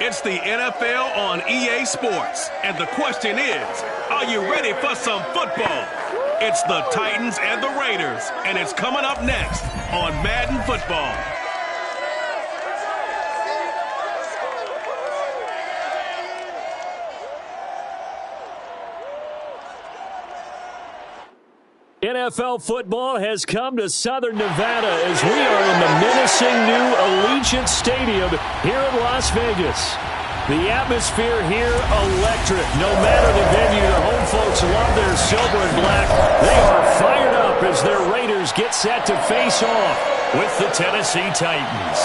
It's the NFL on EA Sports. And the question is, are you ready for some football? It's the Titans and the Raiders, and it's coming up next on Madden Football. NFL football has come to Southern Nevada as we are in the menacing new Allegiant Stadium here in Las Vegas. The atmosphere here, electric. No matter the venue, the home folks love their silver and black. They are fired up as their Raiders get set to face off with the Tennessee Titans.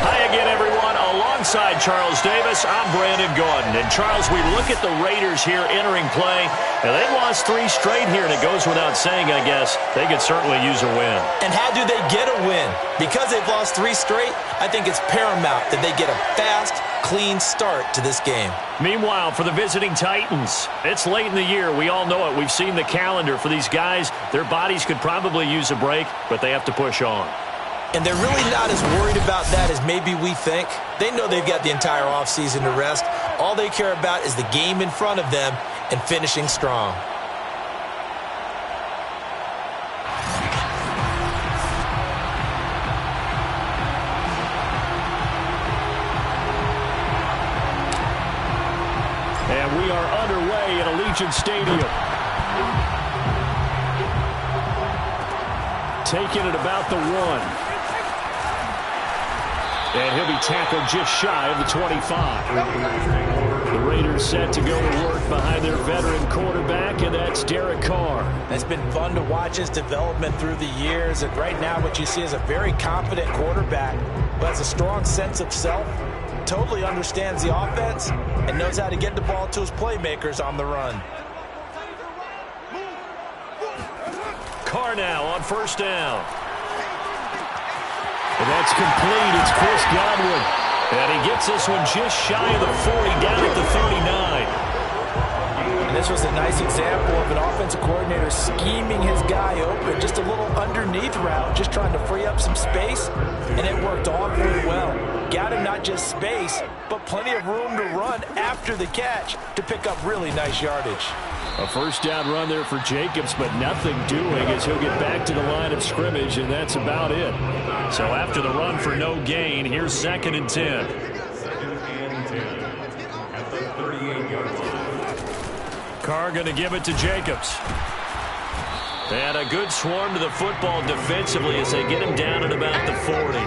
Hi again, everyone. Alongside Charles Davis, I'm Brandon Gaudin. And Charles, we look at the Raiders here entering play, and they've lost 3 straight here, and it goes without saying, I guess, they could certainly use a win. And how do they get a win? Because they've lost 3 straight, I think it's paramount that they get a fast, clean start to this game. Meanwhile, for the visiting Titans, it's late in the year. We all know it. We've seen the calendar for these guys. Their bodies could probably use a break, but they have to push on. And they're really not as worried about that as maybe we think. They know they've got the entire offseason to rest. All they care about is the game in front of them and finishing strong. And we are underway at Allegiant Stadium. Taking it about the 1. And he'll be tackled just shy of the 25. The Raiders set to go to work behind their veteran quarterback, and that's Derek Carr. It's been fun to watch his development through the years, and right now what you see is a very confident quarterback who has a strong sense of self, totally understands the offense, and knows how to get the ball to his playmakers on the run. Carr now on first down. And that's complete. It's Chris Godwin. And he gets this one just shy of the 40, down at the 39. And this was a nice example of an offensive coordinator scheming his guy open. Just a little underneath route, just trying to free up some space. And it worked awfully well. Got him not just space, but plenty of room to run after the catch to pick up really nice yardage. A first down run there for Jacobs, but nothing doing as he'll get back to the line of scrimmage, and that's about it. So after the run for no gain, here's 2nd and 10. Carr going to give it to Jacobs. And a good swarm to the football defensively as they get him down at about the 40.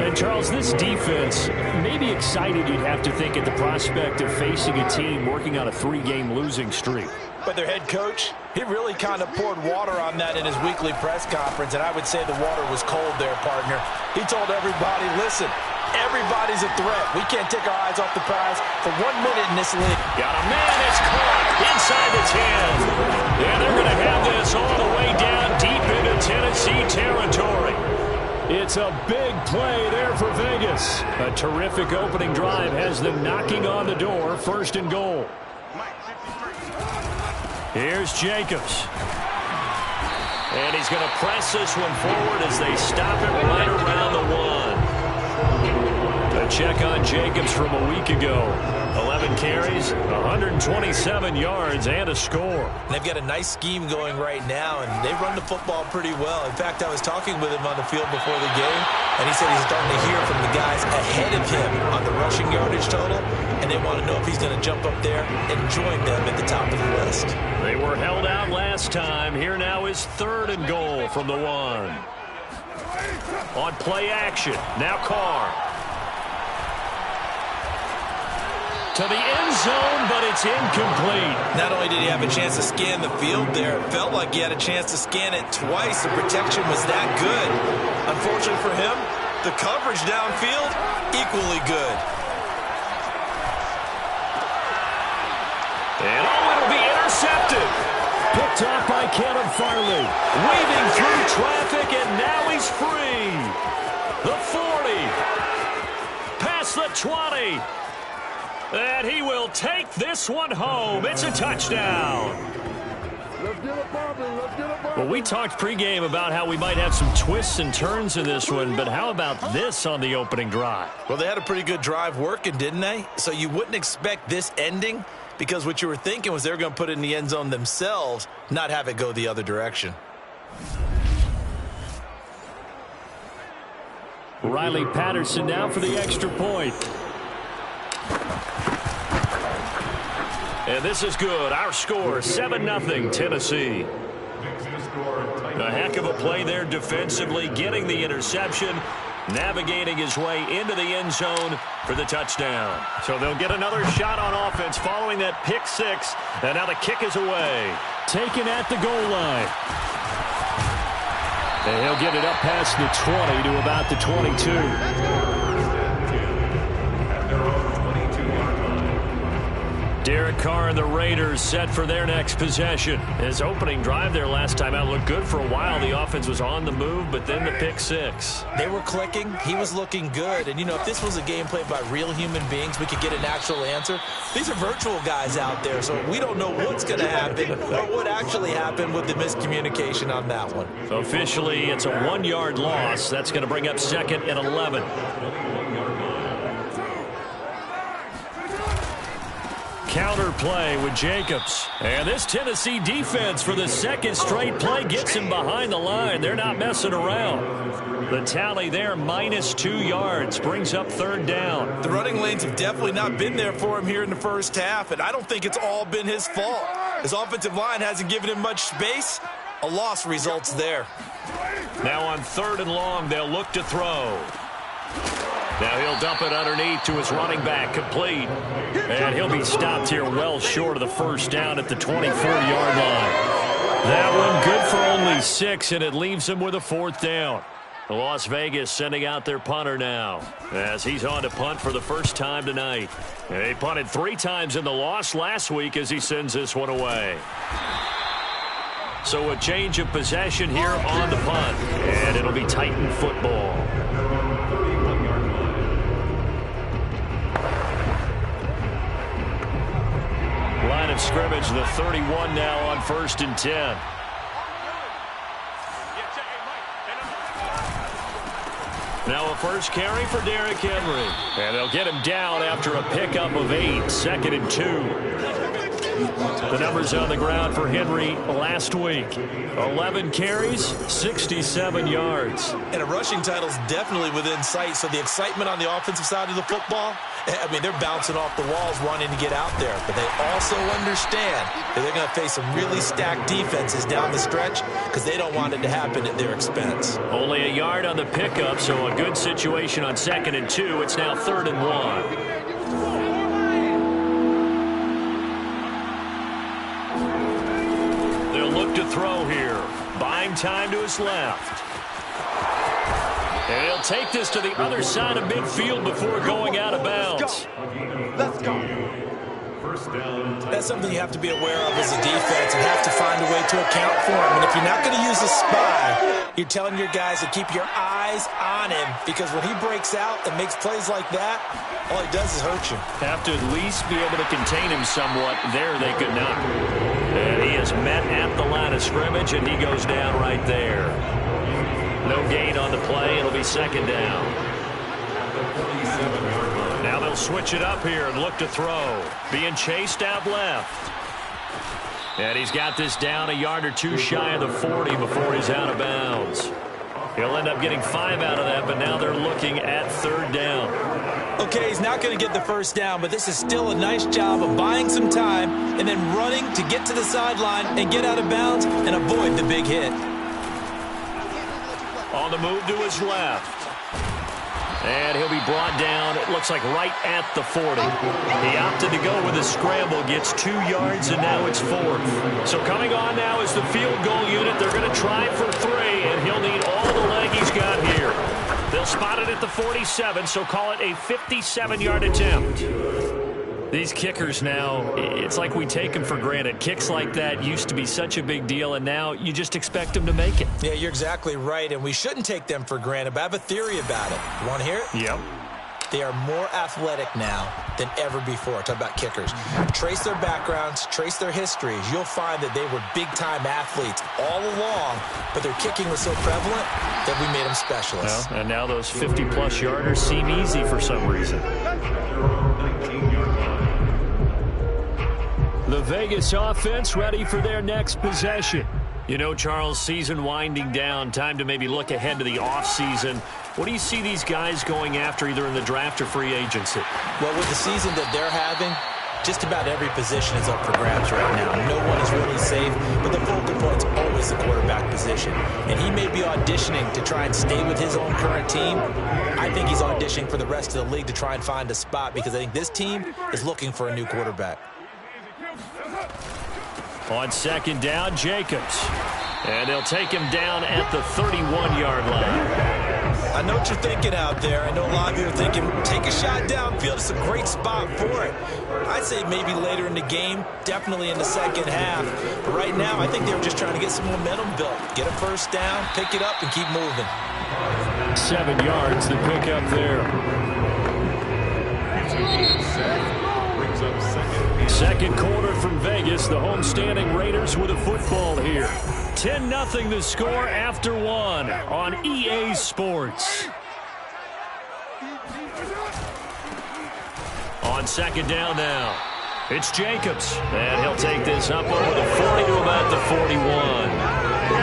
And, Charles, this defense may be excited, you'd have to think, at the prospect of facing a team working on a 3-game losing streak. But their head coach, he really kind of poured water on that in his weekly press conference, and I would say the water was cold there, partner. He told everybody, listen, everybody's a threat. We can't take our eyes off the prize for 1 minute in this league. Got a man, it's caught inside the 10. Yeah, they're going to have this all the way down deep into Tennessee territory. It's a big play there for Vegas. A terrific opening drive has them knocking on the door, 1st and goal. Here's Jacobs. And he's going to press this one forward as they stop it right around the 1. A check on Jacobs from a week ago. 11 carries, 127 yards, and a score. And they've got a nice scheme going right now, and they run the football pretty well. In fact, I was talking with him on the field before the game, and he said he's starting to hear from the guys ahead of him on the rushing yardage total, and they want to know if he's going to jump up there and join them at the top of the list. They were held out last time. Here now is 3rd and goal from the 1. On play action, now Carr. To the end zone, but it's incomplete. Not only did he have a chance to scan the field there, it felt like he had a chance to scan it twice. The protection was that good. Unfortunately for him, the coverage downfield, equally good. And it'll be intercepted. Picked off by Caleb Farley. Weaving through traffic, and now he's free. The 40. Past the 20. And he will take this one home. It's a touchdown. Well, we talked pregame about how we might have some twists and turns in this one, but how about this on the opening drive? Well, they had a pretty good drive working, didn't they? So you wouldn't expect this ending, because what you were thinking was they were going to put it in the end zone themselves, not have it go the other direction. Riley Patterson now for the extra point. And this is good. Our score, 7-0 Tennessee. A heck of a play there defensively, getting the interception, navigating his way into the end zone for the touchdown. So they'll get another shot on offense following that pick six, and now the kick is away. Taken at the goal line. And he'll get it up past the 20 to about the 22. Derek Carr and the Raiders set for their next possession. His opening drive there last time out looked good for a while. The offense was on the move, but then the pick six. They were clicking. He was looking good. And, you know, if this was a game played by real human beings, we could get an actual answer. These are virtual guys out there, so we don't know what's going to happen or what actually happened with the miscommunication on that one. Officially, it's a 1-yard loss. That's going to bring up 2nd and 11. Counter play with Jacobs. And this Tennessee defense for the second straight play gets him behind the line. They're not messing around. The tally there, -2 yards, brings up 3rd down. The running lanes have definitely not been there for him here in the first half, and I don't think it's all been his fault. His offensive line hasn't given him much space. A loss results there. Now on 3rd and long, they'll look to throw. Now he'll dump it underneath to his running back, complete. And he'll be stopped here well short of the first down at the 24-yard line. That one good for only 6, and it leaves him with a 4th down. Las Vegas sending out their punter now, as he's on to punt for the first time tonight. And he punted 3 times in the loss last week as he sends this one away. So a change of possession here on the punt, and it'll be Titan football. Line of scrimmage, the 31 now on 1st and 10. Now a first carry for Derrick Henry. And they'll get him down after a pickup of 8, 2nd and 2. The numbers on the ground for Henry last week. 11 carries, 67 yards. And a rushing title is definitely within sight, so the excitement on the offensive side of the football, I mean, they're bouncing off the walls wanting to get out there. But they also understand that they're going to face some really stacked defenses down the stretch because they don't want it to happen at their expense. Only a yard on the pickup, so a good situation on 2nd and 2. It's now 3rd and 1. Look to throw here. Buying time to his left. And he'll take this to the other side of midfield before going out of bounds. Let's go. That's something you have to be aware of as a defense and have to find a way to account for him. And if you're not going to use a spy, you're telling your guys to keep your eyes on him, because when he breaks out and makes plays like that, all he does is hurt you. Have to at least be able to contain him somewhat. There they could not. And he is met at the line of scrimmage, and he goes down right there. No gain on the play. It'll be 2nd down. Now they'll switch it up here and look to throw. Being chased out left. And he's got this down a yard or 2 shy of the 40 before he's out of bounds. He'll end up getting 5 out of that, but now they're looking at 3rd down. Okay, he's not going to get the first down, but this is still a nice job of buying some time and then running to get to the sideline and get out of bounds and avoid the big hit. On the move to his left. And he'll be brought down, it looks like right at the 40. He opted to go with a scramble, gets 2 yards, and now it's 4th. So coming on now is the field goal unit. They're going to try for 3, and he'll need all the leg he's got here. They'll spot it at the 47, so call it a 57-yard attempt. These kickers now, it's like we take them for granted. Kicks like that used to be such a big deal, and now you just expect them to make it. Yeah, you're exactly right, and we shouldn't take them for granted, but I have a theory about it. You want to hear it? Yep. They are more athletic now than ever before. Talk about kickers. Trace their backgrounds, trace their histories. You'll find that they were big-time athletes all along, but their kicking was so prevalent that we made them specialists. Well, and now those 50-plus yarders seem easy for some reason. The Vegas offense ready for their next possession. You know, Charles, season winding down, time to maybe look ahead to the offseason. What do you see these guys going after either in the draft or free agency? Well, with the season that they're having, just about every position is up for grabs right now. No one is really safe, but the focal point's always the quarterback position. And he may be auditioning to try and stay with his own current team. I think he's auditioning for the rest of the league to try and find a spot because I think this team is looking for a new quarterback. On second down, Jacobs. And they'll take him down at the 31-yard line. I know what you're thinking out there. I know a lot of you are thinking, take a shot downfield. It's a great spot for it. I'd say maybe later in the game, definitely in the second half. But right now, I think they were just trying to get some momentum built. Get a first down, pick it up, and keep moving. 7 yards to pick up there. Second quarter from Vegas. The homestanding Raiders with a football here. 10-0 the score after one on EA Sports. On second down now, it's Jacobs. And he'll take this up over the 40 to about the 41.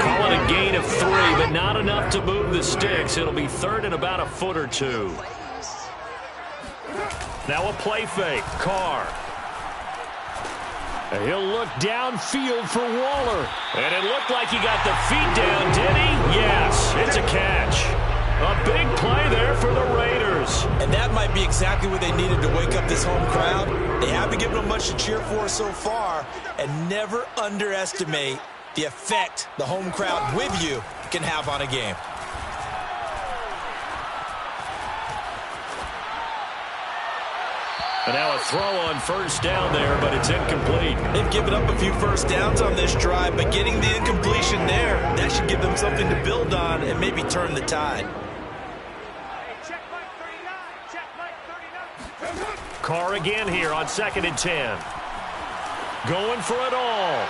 Call it a gain of 3, but not enough to move the sticks. It'll be third and about a foot or two. Now a play fake. Carr. He'll look downfield for Waller. And it looked like he got the feet down, did he? Yes, it's a catch. A big play there for the Raiders. And that might be exactly what they needed to wake up this home crowd. They haven't given them much to cheer for so far. And never underestimate the effect the home crowd with you can have on a game. And now a throw on first down there, but it's incomplete. They've given up a few first downs on this drive, but getting the incompletion there, that should give them something to build on and maybe turn the tide. Carr again here on 2nd and 10. Going for it all.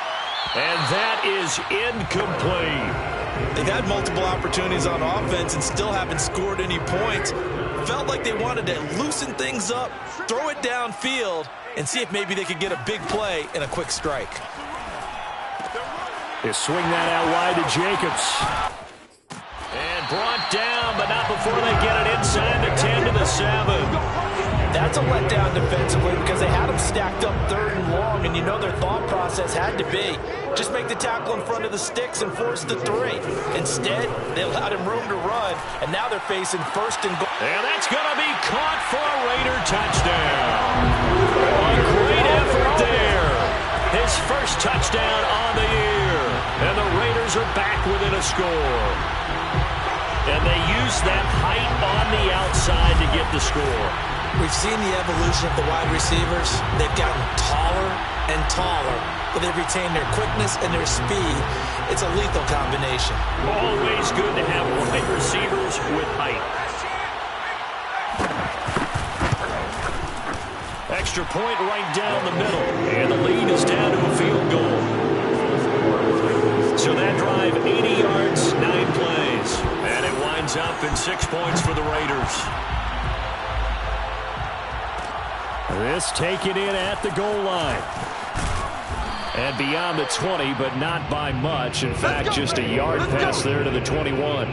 And that is incomplete. They've had multiple opportunities on offense and still haven't scored any points. Felt like they wanted to loosen things up, throw it downfield, and see if maybe they could get a big play and a quick strike. They swing that out wide to Jacobs. And brought down, but not before they get it inside the 10 to the 7. That's a letdown defensively because they had them stacked up 3rd and long, and you know their thought process had to be just make the tackle in front of the sticks and force the 3. Instead, they allowed him room to run, and now they're facing 1st and goal. And that's going to be caught for a Raider touchdown. A great effort there. His first touchdown on the year. And the Raiders are back within a score. And they use that height on the outside to get the score. We've seen the evolution of the wide receivers. They've gotten taller and taller, but they've retained their quickness and their speed. It's a lethal combination. Always good to have wide receivers with height. Extra point right down the middle, and the lead is down to a field goal. So that drive, 80 yards, 9 plays, and it winds up in 6 points for the Raiders. This taken in at the goal line. And beyond the 20, but not by much. In fact, just a yard pass there to the 21.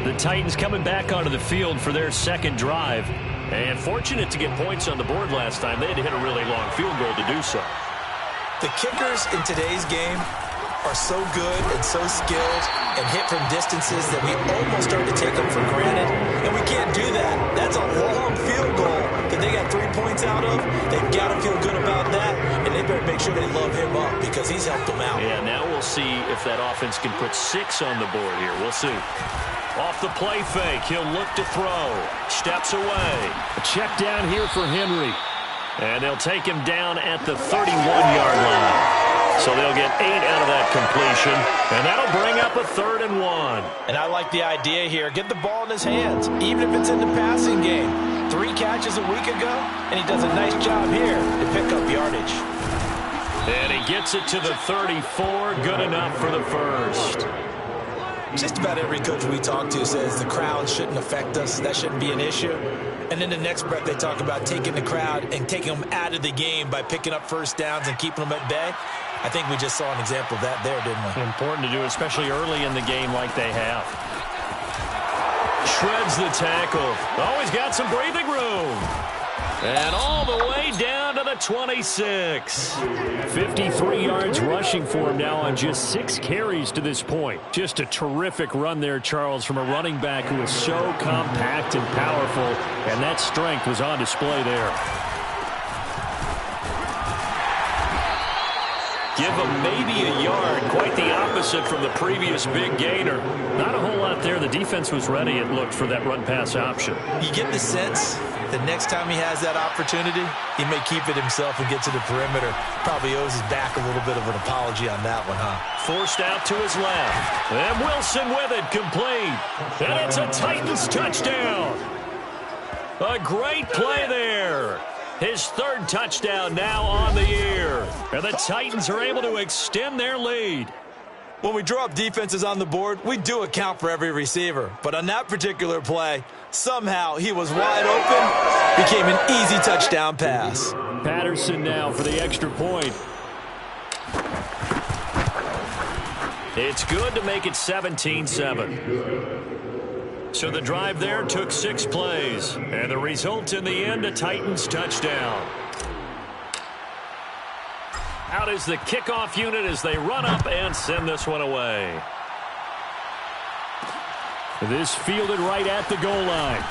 The Titans coming back onto the field for their second drive. And fortunate to get points on the board last time. They had to hit a really long field goal to do so. The kickers in today's game are so good and so skilled and hit from distances that we almost start to take them for granted. And we can't do that. That's a long field goal that they got 3 points out of. They've got to feel good about that, and they better make sure they load him up because he's helped them out. Yeah, now we'll see if that offense can put 6 on the board here. We'll see. Off the play fake, he'll look to throw. Steps away. A check down here for Henry. And they'll take him down at the 31-yard line. So they'll get 8 out of that completion, and that'll bring up a 3rd and 1. And I like the idea here. Get the ball in his hands, even if it's in the passing game. 3 catches a week ago, and he does a nice job here to pick up yardage. And he gets it to the 34. Good enough for the first. Just about every coach we talk to says the crowd shouldn't affect us. That shouldn't be an issue. And in the next breath, they talk about taking the crowd and taking them out of the game by picking up first downs and keeping them at bay. I think we just saw an example of that there, didn't we? Important to do, especially early in the game like they have. Shreds the tackle. Always got some breathing room. And all the way down to the 26. 53 yards rushing for him now on just 6 carries to this point. Just a terrific run there, Charles, from a running back who is so compact and powerful, and that strength was on display there. Give him maybe a yard. Quite the opposite from the previous big gainer. Not a whole lot there. The defense was ready, it looked, for that run-pass option. You get the sense that next time he has that opportunity, he may keep it himself and get to the perimeter. Probably owes his back a little bit of an apology on that one, huh? Forced out to his left. And Wilson with it, complete. And it's a Titans touchdown. A great play there. His 3rd touchdown now on the year. And the Titans are able to extend their lead. When we draw up defenses on the board, we do account for every receiver. But on that particular play, somehow he was wide open. Became an easy touchdown pass. Patterson now for the extra point. It's good to make it 17-7. So the drive there took 6 plays. And the result in the end, a Titans touchdown. Out is the kickoff unit as they run up and send this one away. This fielded right at the goal line.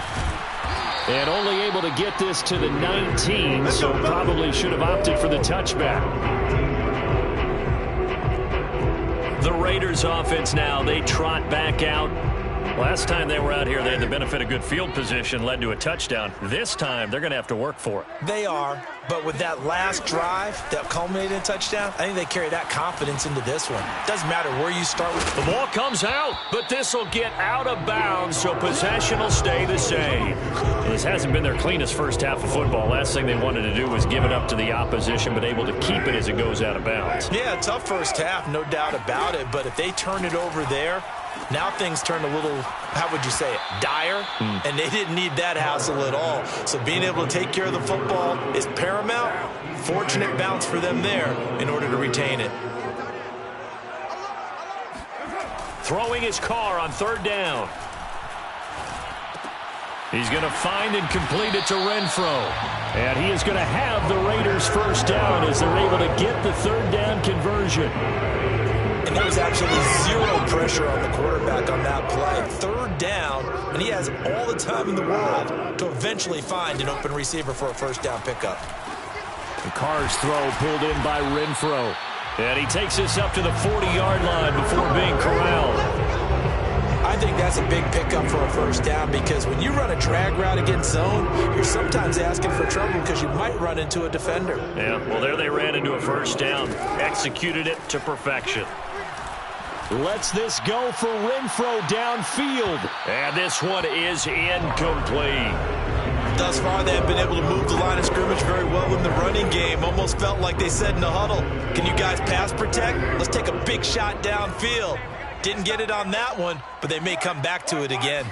And only able to get this to the 19, so probably should have opted for the touchback. The Raiders offense now, they trot back out. Last time they were out here, they had the benefit of good field position, led to a touchdown. This time, they're going to have to work for it. They are, but with that last drive that culminated in a touchdown, I think they carry that confidence into this one. Doesn't matter where you start with. The ball comes out, but this will get out of bounds, so possession will stay the same. This hasn't been their cleanest first half of football. Last thing they wanted to do was give it up to the opposition, but able to keep it as it goes out of bounds. Yeah, tough first half, no doubt about it, but if they turn it over there, now things turn a little, how would you say it, dire, and they didn't need that hassle at all. So being able to take care of the football is paramount. Fortunate bounce for them there in order to retain it. Throwing his car on 3rd down. He's going to find and complete it to Renfro. And he is going to have the Raiders first down as they're able to get the 3rd down conversion. And there was absolutely 0 pressure on the quarterback on that play. 3rd down, and he has all the time in the world to eventually find an open receiver for a first down pickup. The Carr's throw pulled in by Renfro. And he takes this up to the 40-yard line before being corralled. I think that's a big pickup for a first down because when you run a drag route against zone, you're sometimes asking for trouble because you might run into a defender. Yeah, well, there they ran into a first down. Executed it to perfection. Lets this go for Renfro downfield. And this one is incomplete. Thus far, they have been able to move the line of scrimmage very well in the running game. Almost felt like they said in the huddle, can you guys pass protect? Let's take a big shot downfield. Didn't get it on that one, but they may come back to it again.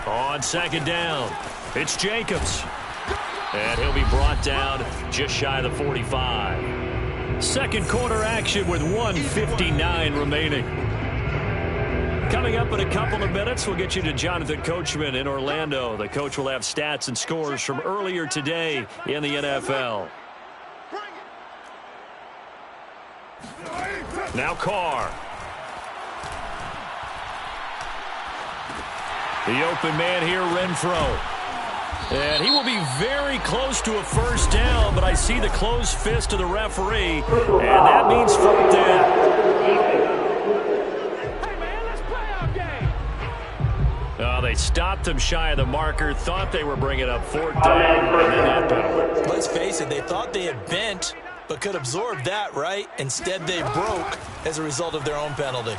On 2nd down, it's Jacobs. And he'll be brought down just shy of the 45. Second quarter action with 1:59 remaining. Coming up in a couple of minutes, we'll get you to Jonathan Coachman in Orlando. The coach will have stats and scores from earlier today in the NFL. Now Carr. The open man here, Renfro. And he will be very close to a first down, but I see the closed fist of the referee, and that means 4th down. Hey, man, let's play our game. Oh, they stopped him shy of the marker, thought they were bringing up 4th down, and then that penalty. Let's face it, they thought they had bent but could absorb that, right? Instead, they broke as a result of their own penalty.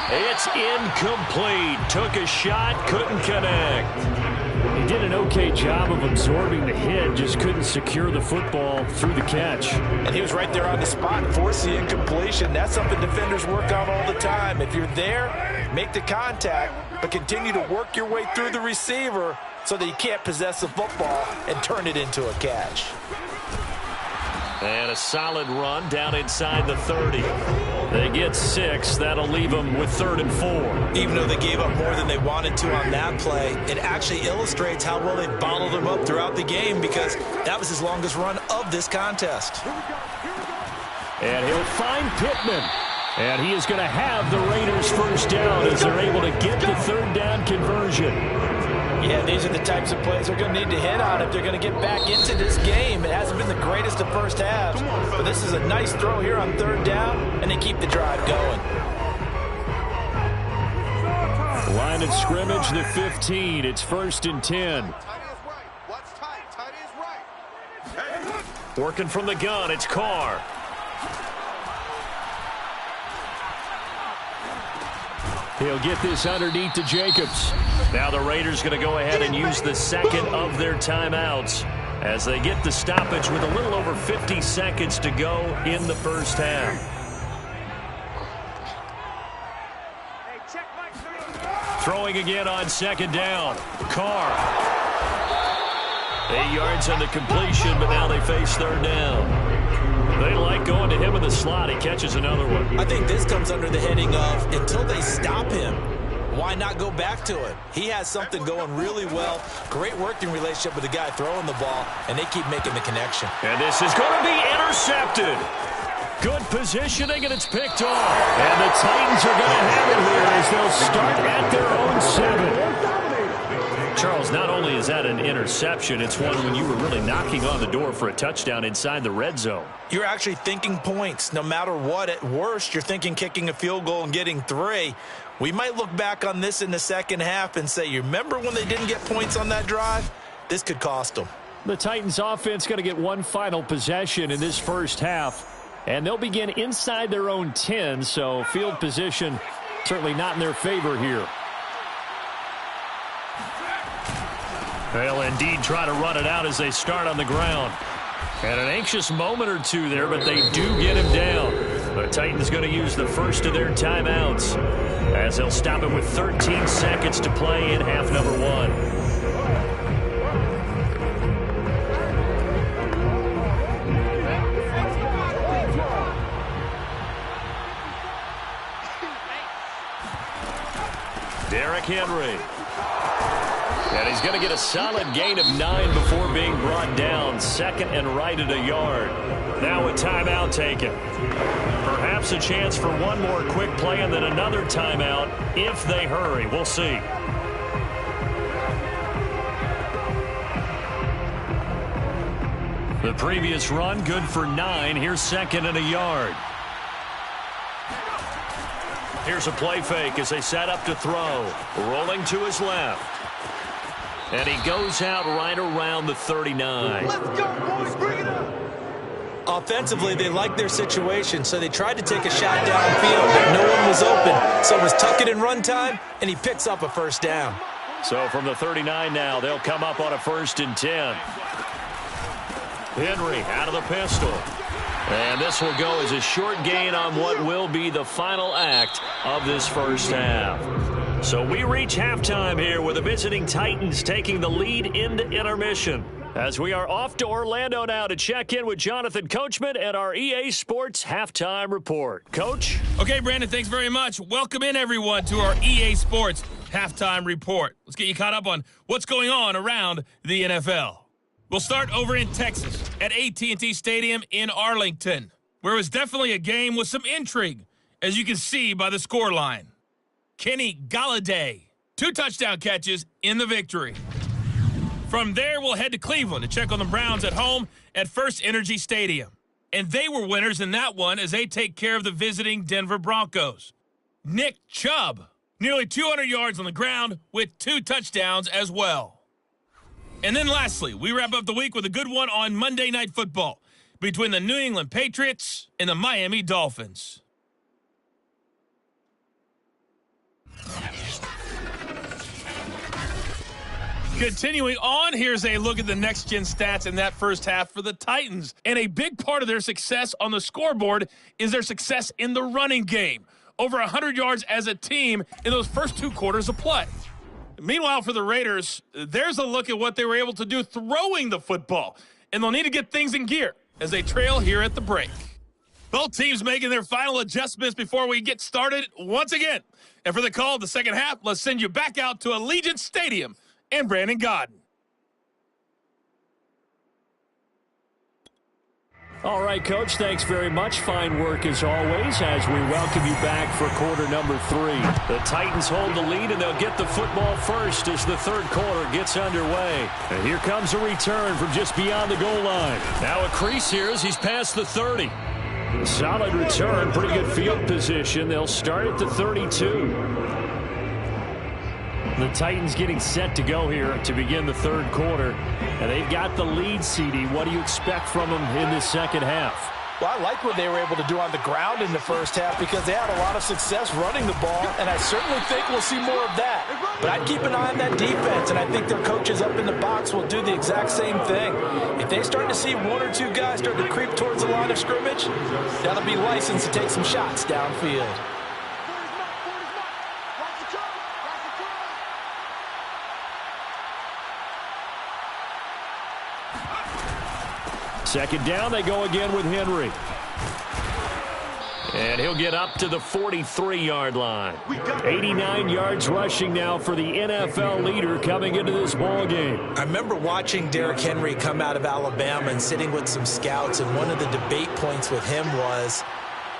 It's incomplete. Took a shot, couldn't connect. He did an okay job of absorbing the hit, just couldn't secure the football through the catch. And he was right there on the spot, forced the incompletion. That's something defenders work on all the time. If you're there, make the contact, but continue to work your way through the receiver so that you can't possess the football and turn it into a catch. And a solid run down inside the 30. They get 6. That'll leave them with 3rd and 4. Even though they gave up more than they wanted to on that play, it actually illustrates how well they bottled them up throughout the game because that was his longest run of this contest. And he'll find Pittman. And he is going to have the Raiders first down as they're able to get the 3rd down conversion. Yeah, these are the types of plays they're going to need to hit on if they're going to get back into this game. It hasn't been the greatest of first halves, but this is a nice throw here on 3rd down, and they keep the drive going. Line of scrimmage, the 15. It's 1st and 10. Working from the gun, it's Carr. He'll get this underneath to Jacobs. Now the Raiders going to go ahead and use the second of their timeouts as they get the stoppage with a little over 50 seconds to go in the first half. Throwing again on 2nd down. Carr. 8 yards on the completion, but now they face 3rd down. They like going to him in the slot. He catches another one. I think this comes under the heading of until they stop him, why not go back to it? He has something going really well. Great working relationship with the guy throwing the ball, and they keep making the connection. And this is going to be intercepted. Good positioning, and it's picked off. And the Titans are going to have it here as they'll start at their own 7. Charles, not only is that an interception, it's one when you were really knocking on the door for a touchdown inside the red zone. You're actually thinking points. No matter what, at worst, you're thinking kicking a field goal and getting 3. We might look back on this in the second half and say, you remember when they didn't get points on that drive? This could cost them. The Titans offense going to get one final possession in this first half, and they'll begin inside their own 10, so field position certainly not in their favor here. They'll indeed try to run it out as they start on the ground. And an anxious moment or two there, but they do get him down. The Titans going to use the first of their timeouts as they'll stop it with 13 seconds to play in half number 1. Derrick Henry. And he's going to get a solid gain of 9 before being brought down. 2nd and right at a yard. Now a timeout taken. Perhaps a chance for one more quick play and then another timeout if they hurry. We'll see. The previous run good for 9. Here's 2nd and a yard. Here's a play fake as they set up to throw. Rolling to his left. And he goes out right around the 39. Let's go, boys. Bring it up. Offensively, they liked their situation, so they tried to take a shot downfield, but no one was open. So it was tuck it in run time, and he picks up a first down. So from the 39 now, they'll come up on a 1st and 10. Henry out of the pistol. And this will go as a short gain on what will be the final act of this first half. So we reach halftime here with the visiting Titans taking the lead into intermission. As we are off to Orlando now to check in with Jonathan Coachman and our EA Sports Halftime Report. Coach? Okay, Brandon, thanks very much. Welcome in, everyone, to our EA Sports Halftime Report. Let's get you caught up on what's going on around the NFL. We'll start over in Texas at AT&T Stadium in Arlington, where it was definitely a game with some intrigue, as you can see by the scoreline. Kenny Golladay, 2 touchdown catches in the victory. From there, we'll head to Cleveland to check on the Browns at home at First Energy Stadium. And they were winners in that one as they take care of the visiting Denver Broncos. Nick Chubb, nearly 200 yards on the ground with 2 touchdowns as well. And then lastly, we wrap up the week with a good one on Monday Night Football between the New England Patriots and the Miami Dolphins. Continuing on, here's a look at the next-gen stats in that first half for the Titans. And a big part of their success on the scoreboard is their success in the running game. Over 100 yards as a team in those first 2 quarters of play. Meanwhile, for the Raiders, there's a look at what they were able to do throwing the football. And they'll need to get things in gear as they trail here at the break. Both teams making their final adjustments before we get started once again. And for the call of the second half, let's send you back out to Allegiant Stadium and Brandon Gaudin. All right, Coach, thanks very much. Fine work as always as we welcome you back for quarter number 3. The Titans hold the lead, and they'll get the football first as the third quarter gets underway. And here comes a return from just beyond the goal line. Now a crease here as he's past the 30. Solid return, pretty good field position. They'll start at the 32. The Titans getting set to go here to begin the third quarter. And they've got the lead, CD. What do you expect from them in this second half? Well, I like what they were able to do on the ground in the first half because they had a lot of success running the ball, and I certainly think we'll see more of that. But I'd keep an eye on that defense, and I think their coaches up in the box will do the exact same thing. If they start to see 1 or 2 guys start to creep towards the line of scrimmage, that'll be licensed to take some shots downfield. Second down, they go again with Henry. And he'll get up to the 43-yard line. 89 yards rushing now for the NFL leader coming into this ball game. I remember watching Derrick Henry come out of Alabama and sitting with some scouts, and one of the debate points with him was,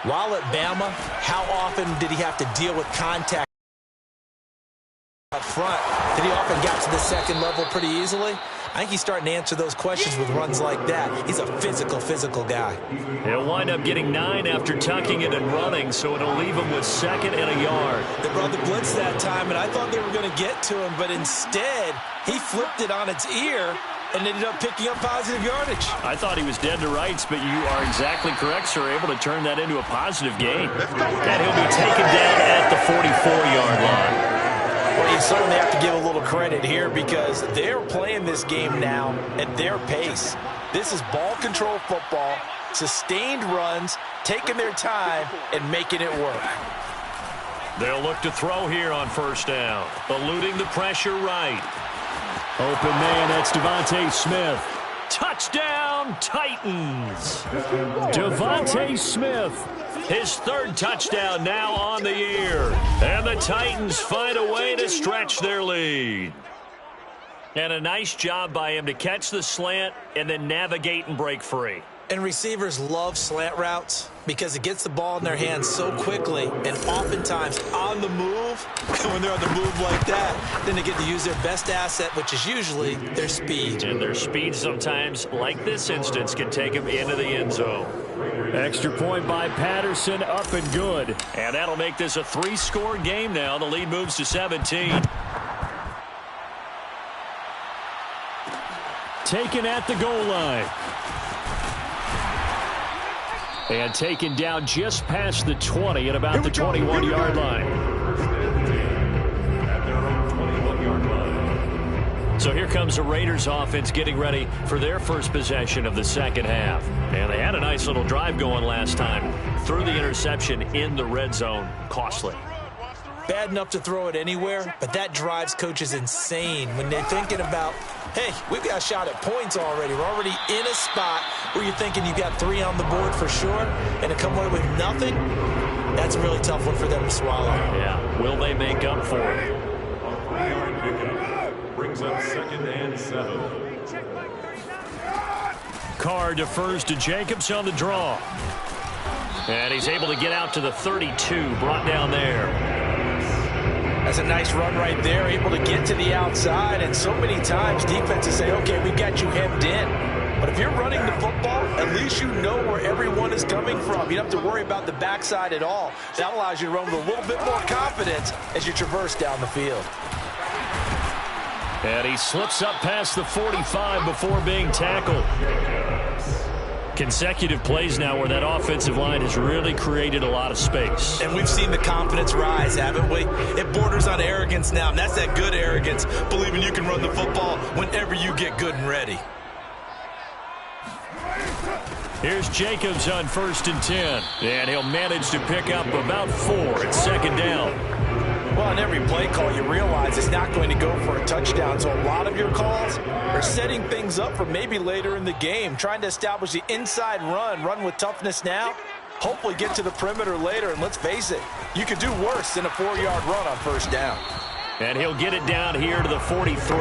while at Bama, how often did he have to deal with contact up front? Did he often get to the second level pretty easily? I think he's starting to answer those questions with runs like that. He's a physical guy. He'll wind up getting 9 after tucking it and running, so it'll leave him with 2nd and a yard. They brought the blitz that time, and I thought they were going to get to him, but instead, he flipped it on its ear and ended up picking up positive yardage. I thought he was dead to rights, but you are exactly correct, sir. Able to turn that into a positive gain. And he'll be taken down at the 44-yard line. Well, you certainly have to give a little credit here because they're playing this game now at their pace. This is ball control football, sustained runs, taking their time, and making it work. They'll look to throw here on first down, eluding the pressure right. Open man, that's Devontae Smith. Touchdown, Titans. Devontae Smith. His 3rd touchdown now on the year. And the Titans find a way to stretch their lead. And a nice job by him to catch the slant and then navigate and break free. And receivers love slant routes because it gets the ball in their hands so quickly and oftentimes on the move. And when they're on the move like that, then they get to use their best asset, which is usually their speed. And their speed sometimes, like this instance, can take them into the end zone. Extra point by Patterson, up and good. And that'll make this a 3-score game now. The lead moves to 17. Taken at the goal line. And taken down just past the 20 at about the 21-yard line. So here comes the Raiders offense getting ready for their first possession of the second half. And they had a nice little drive going last time. Threw the interception in the red zone. Costly. Bad enough to throw it anywhere, but that drives coaches insane when they're thinking about, hey, we've got a shot at points already. We're already in a spot where you're thinking you've got 3 on the board for sure, and to come away with nothing, that's a really tough one for them to swallow. Yeah, will they make up for it? Brings up 2nd and 7. Carr defers to Jacobs on the draw. And he's able to get out to the 32, brought down there. That's a nice run right there, able to get to the outside, and so many times defenses say, okay, we've got you hemmed in. But if you're running the football, at least you know where everyone is coming from. You don't have to worry about the backside at all. That allows you to run with a little bit more confidence as you traverse down the field. And he slips up past the 45 before being tackled. Consecutive plays now where that offensive line has really created a lot of space. And we've seen the confidence rise, haven't we? It borders on arrogance now, and that's that good arrogance, believing you can run the football whenever you get good and ready. Here's Jacobs on 1st and 10. And he'll manage to pick up about 4 at 2nd down. Well, on every play call, you realize it's not going to go for a touchdown. So a lot of your calls are setting things up for maybe later in the game, trying to establish the inside run with toughness now, hopefully get to the perimeter later. And let's face it, you could do worse than a 4-yard run on 1st down. And he'll get it down here to the 43.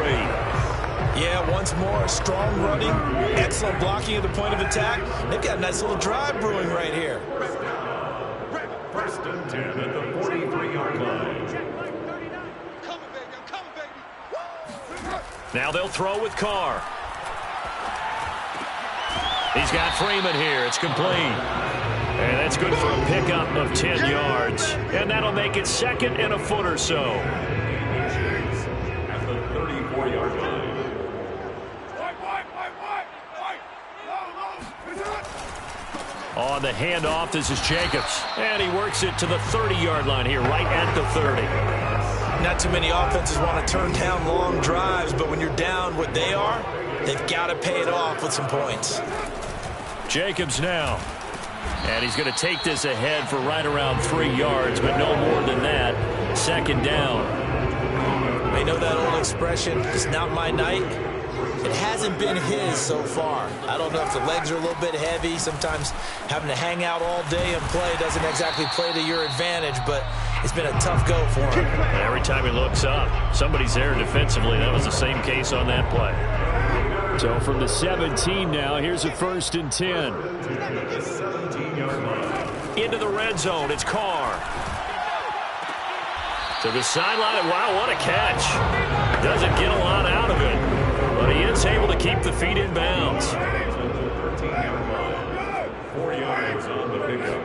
Yeah, once more, strong running, excellent blocking at the point of attack. They've got a nice little drive brewing right here. 1st and 10 at the 43-yard line. Now they'll throw with Carr. He's got Freeman here. It's complete. And that's good for a pickup of 10 yards. And that'll make it 2nd and a foot or so. At the 34-yard line. On the handoff, this is Jacobs. And he works it to the 30-yard line here, right at the 30. Not too many offenses want to turn down long drives, but when you're down what they are, they've got to pay it off with some points. Jacobs now. And he's going to take this ahead for right around 3 yards, but no more than that. 2nd down. I know that old expression, it's not my night. It hasn't been his so far. I don't know if the legs are a little bit heavy. Sometimes having to hang out all day and play doesn't exactly play to your advantage, but it's been a tough go for him. Every time he looks up, somebody's there defensively. That was the same case on that play. So from the 17 now, here's a 1st and 10. Into the red zone, it's Carr. To the sideline, wow, what a catch. Doesn't get a lot out of it, but he is able to keep the feet in bounds. 4 yards on the pickup.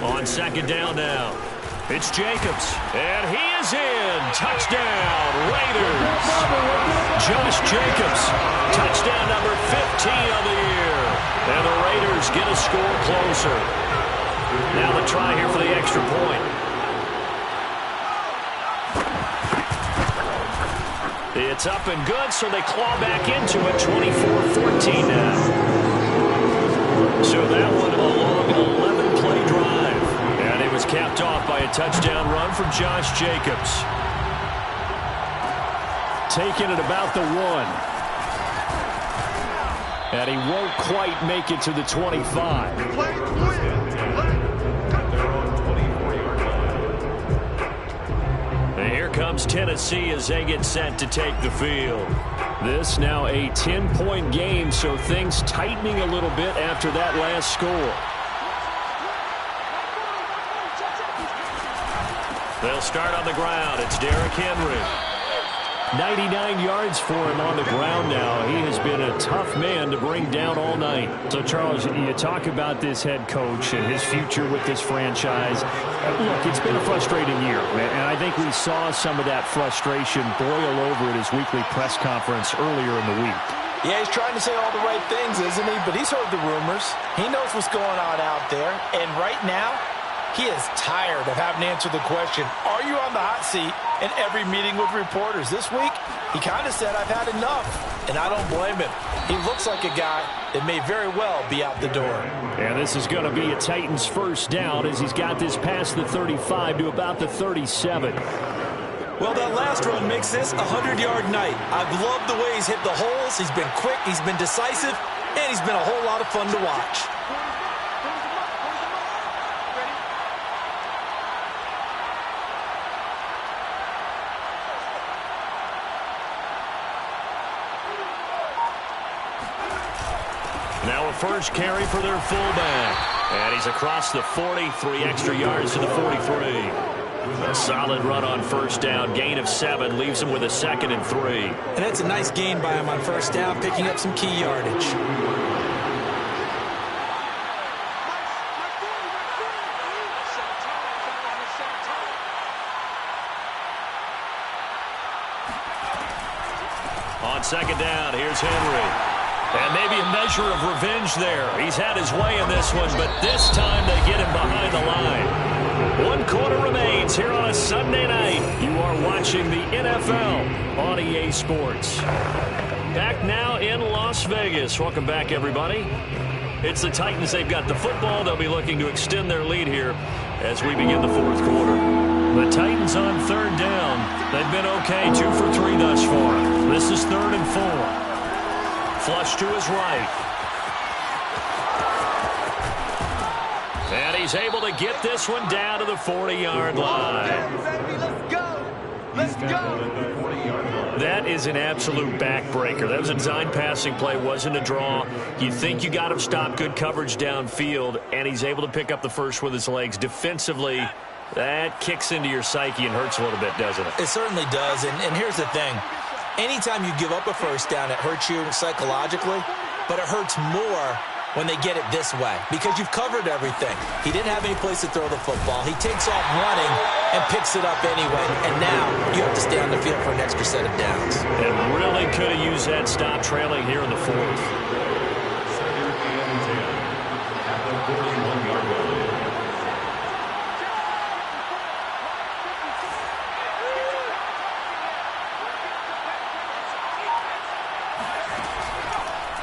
On 2nd down now. It's Jacobs, and he is in. Touchdown, Raiders. Josh Jacobs, touchdown number 15 of the year. And the Raiders get a score closer. Now the try here for the extra point. It's up and good, so they claw back into it, 24-14 now. So that one a long 11-play drive. And it was capped off by a touchdown run from Josh Jacobs. Taking it about the 1. And he won't quite make it to the 25. And here comes Tennessee as they get set to take the field. This now a 10-point game, so things tightening a little bit after that last score. They'll start on the ground. It's Derrick Henry. 99 yards for him on the ground now. He has been a tough man to bring down all night. So, Charles, you talk about this head coach and his future with this franchise. Look, it's been a frustrating year, and I think we saw some of that frustration boil over at his weekly press conference earlier in the week. Yeah, he's trying to say all the right things, isn't he? But he's heard the rumors. He knows what's going on out there. And right now, he is tired of having to answer the question, are you on the hot seat, in every meeting with reporters. This week, he kind of said, I've had enough, and I don't blame him. He looks like a guy that may very well be out the door. And this is going to be a Titans first down as he's got this past the 35 to about the 37. Well, that last run makes this a 100-yard night. I've loved the way he's hit the holes. He's been quick, he's been decisive, and he's been a whole lot of fun to watch. Now a first carry for their fullback. And he's across the 40, 3 extra yards to the 43. A solid run on first down. Gain of 7 leaves him with a 2nd and 3. And that's a nice gain by him on first down, picking up some key yardage. On second down, here's Henry. And maybe a measure of revenge there. He's had his way in this one, but this time they get him behind the line. 1 quarter remains here on a Sunday night. You are watching the NFL on EA Sports. Back now in Las Vegas. Welcome back, everybody. It's the Titans. They've got the football. They'll be looking to extend their lead here as we begin the 4th quarter. The Titans on 3rd down. They've been okay, 2 for 3 thus far. This is 3rd and 4. Flush to his right. And he's able to get this one down to the 40-yard line. Let's go. That is an absolute backbreaker. That was a design passing play, wasn't a draw. You think you got him stopped, good coverage downfield, and he's able to pick up the first with his legs. Defensively, that kicks into your psyche and hurts a little bit, doesn't it? It certainly does, and here's the thing. Anytime you give up a first down, it hurts you psychologically, but it hurts more when they get it this way because you've covered everything. He didn't have any place to throw the football. He takes off running and picks it up anyway, and now you have to stay on the field for an extra set of downs. And really could have used that stop trailing here in the 4th.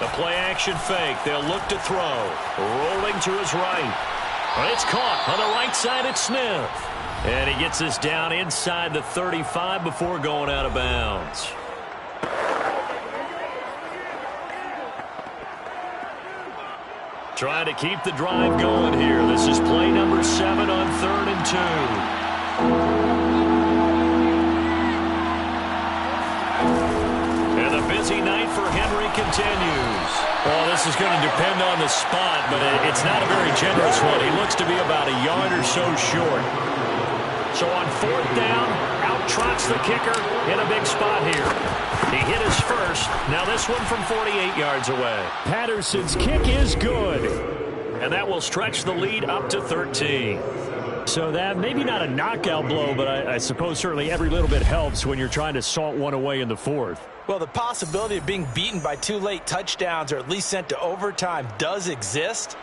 The play-action fake. They'll look to throw. Rolling to his right. But it's caught on the right side at Smith. And he gets this down inside the 35 before going out of bounds. Trying to keep the drive going here. This is play number 7 on 3rd and 2. Busy night for Henry continues. Well, this is going to depend on the spot, but it's not a very generous one. He looks to be about a yard or so short. So on 4th down, out trots the kicker in a big spot here. He hit his first. Now this one from 48 yards away. Patterson's kick is good. And that will stretch the lead up to 13. So that maybe not a knockout blow, but I suppose certainly every little bit helps when you're trying to salt one away in the 4th. Well, the possibility of being beaten by 2 late touchdowns or at least sent to overtime does exist.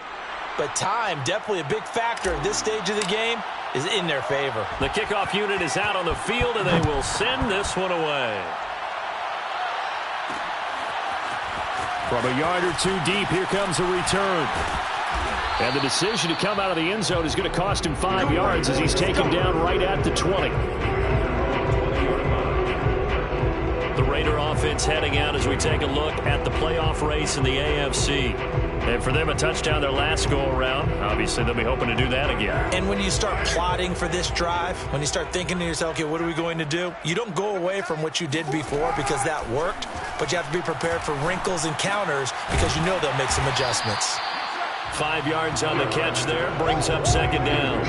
But time, definitely a big factor at this stage of the game, is in their favor. The kickoff unit is out on the field, and they will send this one away. From a yard or 2 deep, here comes a return. And the decision to come out of the end zone is going to cost him 5 yards as he's taken down right at the 20. The Raider offense heading out as we take a look at the playoff race in the AFC. And for them, a touchdown their last go-around. Obviously, they'll be hoping to do that again. And when you start plotting for this drive, when you start thinking to yourself, okay, what are we going to do? You don't go away from what you did before because that worked, but you have to be prepared for wrinkles and counters because you know they'll make some adjustments. 5 yards on the catch there, brings up 2nd down.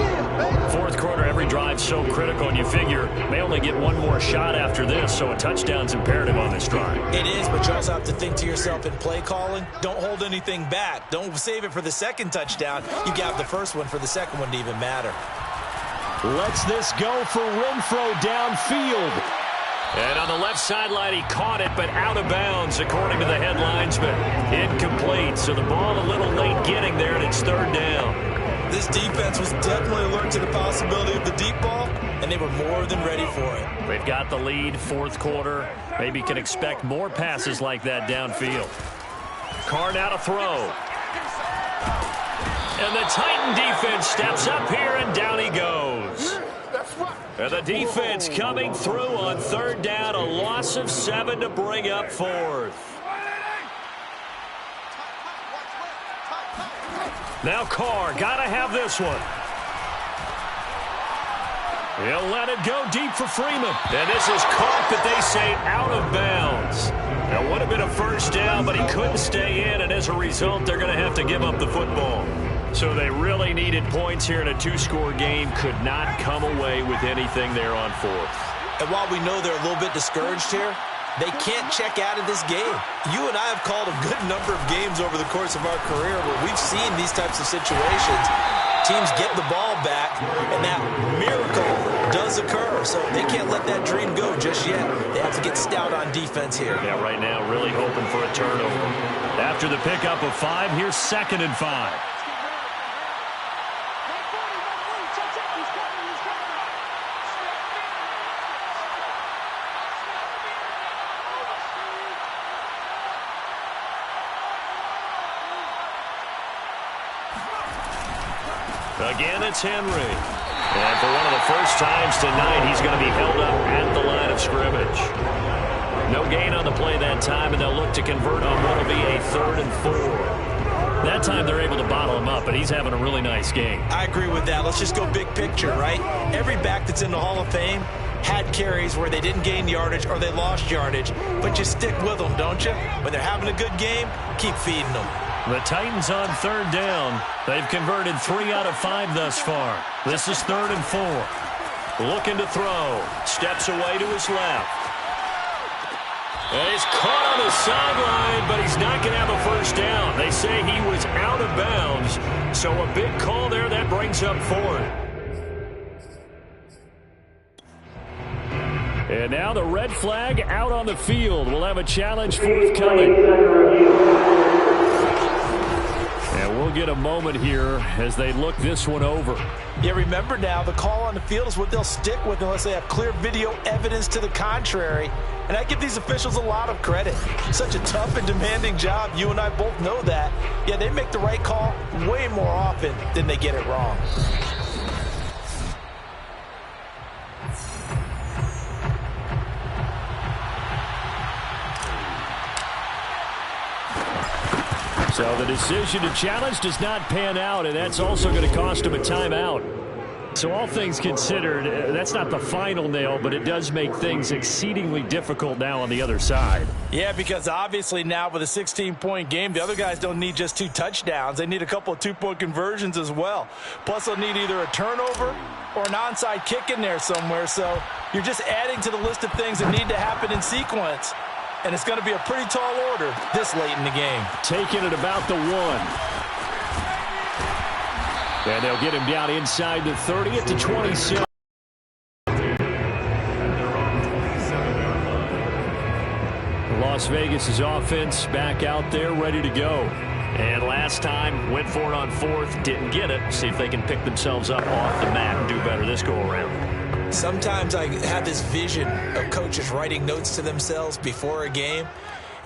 4th quarter, every drive so critical, and you figure they only get one more shot after this, so a touchdown's imperative on this drive. It is, but you also have to think to yourself in play calling, don't hold anything back. Don't save it for the 2nd touchdown. You got the first one for the 2nd one to even matter. Lets this go for Renfrow downfield. And on the left sideline, he caught it, but out of bounds, according to the headlines, but incomplete. So the ball a little late getting there, and it's 3rd down. This defense was definitely alert to the possibility of the deep ball, and they were more than ready for it. They've got the lead, 4th quarter. Maybe can expect more passes like that downfield. Carr now to throw. And the Titan defense steps up here, and down he goes. And the defense coming through on 3rd down, a loss of 7 to bring up 4th. Now Carr, got to have this one. He'll let it go deep for Freeman. And this is caught, but they say out of bounds. That would have been a first down, but he couldn't stay in, and as a result, they're going to have to give up the football. So they really needed points here in a 2-score game. Could not come away with anything there on 4th. And while we know they're a little bit discouraged here, they can't check out of this game. You and I have called a good number of games over the course of our career where we've seen these types of situations. Teams get the ball back, and that miracle does occur. So they can't let that dream go just yet. They have to get stout on defense here. Yeah, right now, really hoping for a turnover. That After the pickup of 5, here's 2nd and 5. Again, it's Henry. And for one of the first times tonight, he's going to be held up at the line of scrimmage. No gain on the play that time, and they'll look to convert on what will be a 3rd and 4. That time they're able to bottle him up, but he's having a really nice game. I agree with that. Let's just go big picture, right? Every back that's in the Hall of Fame had carries where they didn't gain yardage or they lost yardage, but you stick with them, don't you? When they're having a good game, keep feeding them. The Titans on 3rd down. They've converted 3 out of 5 thus far. This is 3rd and 4. Looking to throw. Steps away to his left. And he's caught on the sideline, but he's not going to have a first down. They say he was out of bounds. So a big call there that brings up 4th. And now the red flag out on the field. We'll have a challenge forthcoming. And we'll get a moment here as they look this one over. Yeah, remember now, the call on the field is what they'll stick with unless they have clear video evidence to the contrary. And I give these officials a lot of credit. Such a tough and demanding job. You and I both know that. Yeah, they make the right call way more often than they get it wrong. So the decision to challenge does not pan out, and that's also going to cost him a timeout. So all things considered, that's not the final nail, but it does make things exceedingly difficult now on the other side. Yeah, because obviously now with a 16-point game, the other guys don't need just 2 touchdowns. They need a couple of 2-point conversions as well. Plus, they'll need either a turnover or an onside kick in there somewhere. So you're just adding to the list of things that need to happen in sequence. And it's going to be a pretty tall order this late in the game. Taking it about the 1. And they'll get him down inside the 30 at the 27. Las Vegas' offense back out there ready to go. And last time, went for it on 4th, didn't get it. See if they can pick themselves up off the mat and do better this go-around. Sometimes I have this vision of coaches writing notes to themselves before a game,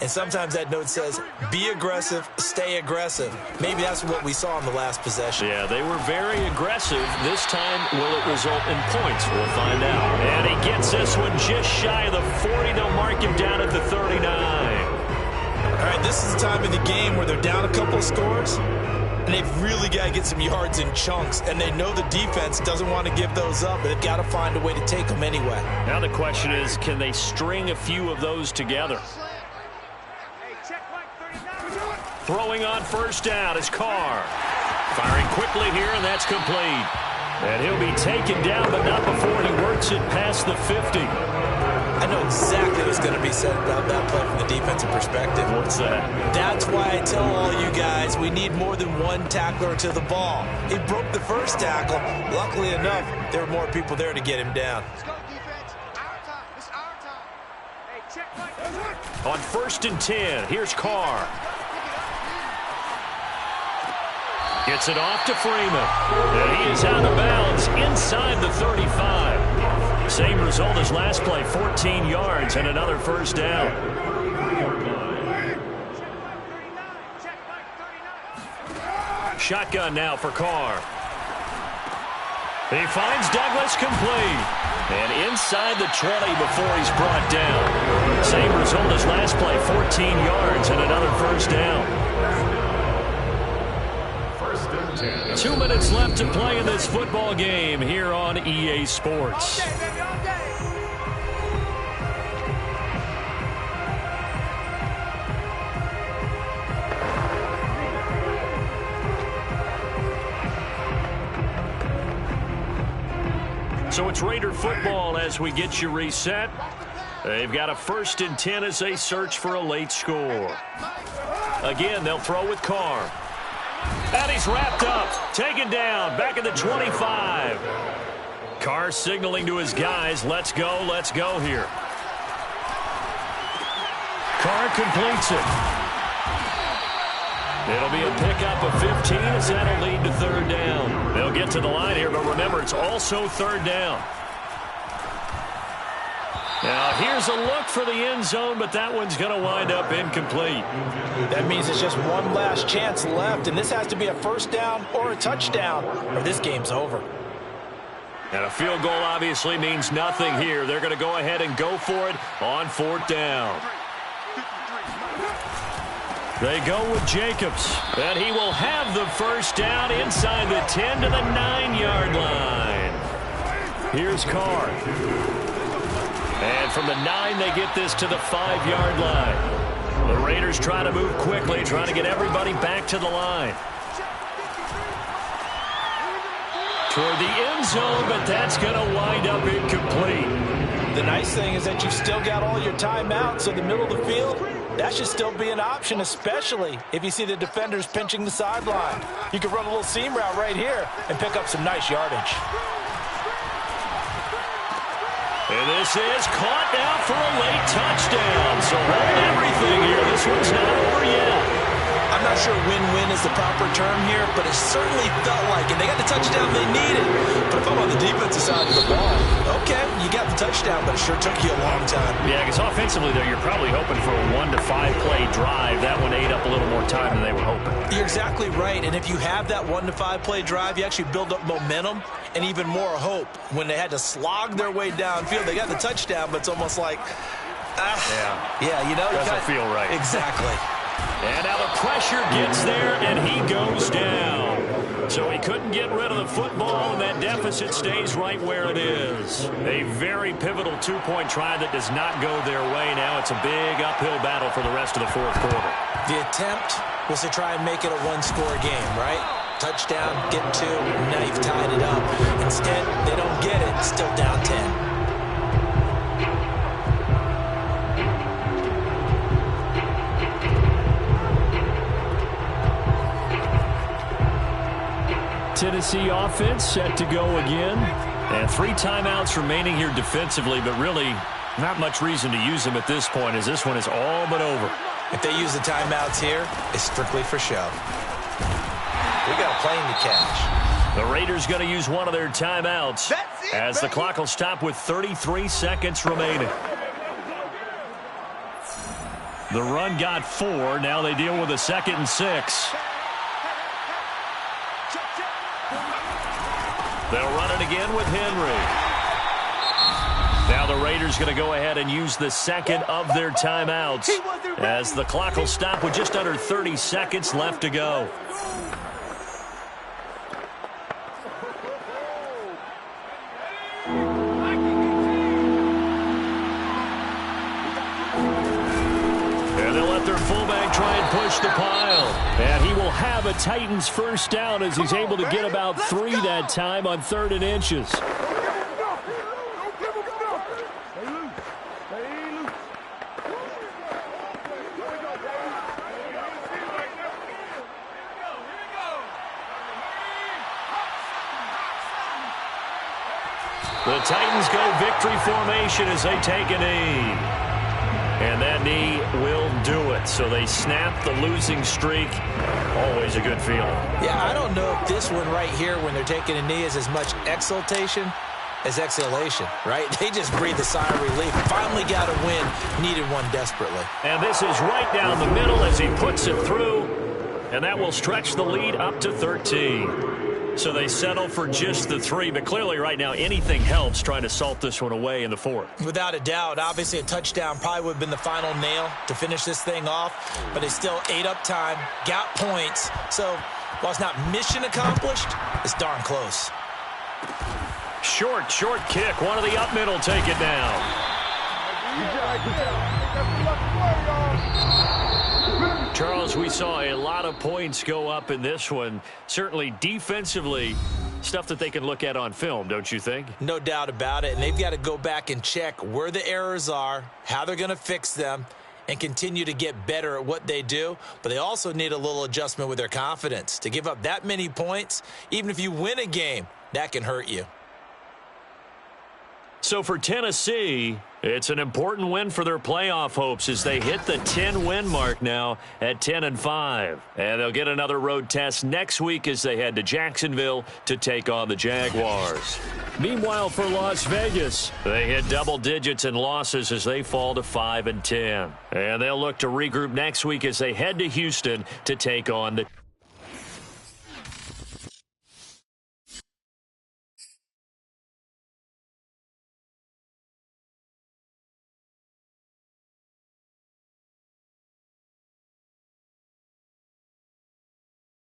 and sometimes that note says, be aggressive, stay aggressive. Maybe that's what we saw in the last possession. Yeah, they were very aggressive. This time, will it result in points? We'll find out. And he gets this one just shy of the 40. They'll mark him down at the 39. All right, this is the time of the game where they're down a couple of scores, and they've really got to get some yards in chunks, and they know the defense doesn't want to give those up, but they've got to find a way to take them anyway. Now the question is, can they string a few of those together? Throwing on 1st down is Carr. Firing quickly here, and that's complete. And he'll be taken down, but not before he works it past the 50. I know exactly what's going to be said about that play from the defensive perspective. What's that? That's why I tell all you guys we need more than one tackler to the ball. He broke the first tackle. Luckily enough, there were more people there to get him down. Let's go, defense. Our time. It's our time. Hey, check Mike. On 1st and 10, here's Carr. Gets it off to Freeman. And he is out of bounds inside the 35. Same result as last play, 14 yards and another 1st down. Shotgun now for Carr. He finds Douglas complete. And inside the 20 before he's brought down. Same result as last play, 14 yards and another 1st down. 2 minutes left to play in this football game here on EA Sports. So it's Raider football as we get you reset. They've got a 1st and 10 as they search for a late score. Again, they'll throw with Carr. And he's wrapped up, taken down, back at the 25. Carr signaling to his guys, let's go here. Carr completes it. It'll be a pickup of 15 as that'll lead to third down. They'll get to the line here, but remember, it's also third down. Now, here's a look for the end zone, but that one's going to wind up incomplete. That means it's just one last chance left, and this has to be a first down or a touchdown, or this game's over. And a field goal obviously means nothing here. They're going to go ahead and go for it on fourth down. They go with Jacobs, and he will have the first down inside the 10 to the 9-yard line. Here's Carr. And from the 9, they get this to the 5-yard line. The Raiders try to move quickly, trying to get everybody back to the line. Toward the end zone, but that's going to wind up incomplete. The nice thing is that you've still got all your timeouts, so the middle of the field, that should still be an option, especially if you see the defenders pinching the sideline. You can run a little seam route right here and pick up some nice yardage. And this is caught now for a late touchdown. So hold everything here. This one's not over yet. I'm not sure win-win is the proper term here, but it certainly felt like it. They got the touchdown they needed. But if I'm on the defensive side of the ball, okay, you got the touchdown, but it sure took you a long time. Yeah, because offensively, though, you're probably hoping for a 1 to 5 play drive. That one ate up a little more time than they were hoping. You're exactly right. And if you have that 1 to 5 play drive, you actually build up momentum and even more hope. When they had to slog their way downfield, they got the touchdown, but it's almost like, yeah, you know, doesn't feel right. Exactly. And now the pressure gets there, and he goes down. So he couldn't get rid of the football, and that deficit stays right where it is. A very pivotal two-point try that does not go their way. Now it's a big uphill battle for the rest of the fourth quarter. The attempt was to try and make it a one-score game, right? Touchdown, get 2, knife tied it up. Instead, they don't get it, still down 10. Tennessee offense set to go again. And 3 timeouts remaining here defensively, but really not much reason to use them at this point, as this one is all but over. If they use the timeouts here, it's strictly for show. We got a plane to catch. The Raiders going to use one of their timeouts as the clock will stop with 33 seconds remaining. The run got 4. Now they deal with a 2nd and 6. They'll run it again with Henry. Now the Raiders going to go ahead and use the second of their timeouts as the clock will stop with just under 30 seconds left to go. And they'll let their fullback try and push the pile. And he will have a Titans first down as he's able to get about 3 that time on 3rd and inches. The Titans go victory formation as they take a knee. And that knee will do it. So they snap the losing streak. Always a good feeling. Yeah, I don't know if this one right here, when they're taking a knee, is as much exultation as exhalation, right? They just breathe a sigh of relief. Finally got a win. Needed one desperately. And this is right down the middle as he puts it through. And that will stretch the lead up to 13. So they settle for just the 3, but clearly right now anything helps trying to salt this one away in the 4th. Without a doubt, obviously a touchdown probably would have been the final nail to finish this thing off, but they still ate up time, got points. So while it's not mission accomplished, it's darn close. Short kick. One of the up middle take it down. Charles, we saw a lot of points go up in this one. Certainly defensively, stuff that they can look at on film, don't you think? No doubt about it. And they've got to go back and check where the errors are, how they're going to fix them, and continue to get better at what they do. But they also need a little adjustment with their confidence. To give up that many points, even if you win a game, that can hurt you. So for Tennessee, it's an important win for their playoff hopes as they hit the 10-win mark now at 10-5. And they'll get another road test next week as they head to Jacksonville to take on the Jaguars. Meanwhile, for Las Vegas, they hit double digits in losses as they fall to 5-10. And they'll look to regroup next week as they head to Houston to take on the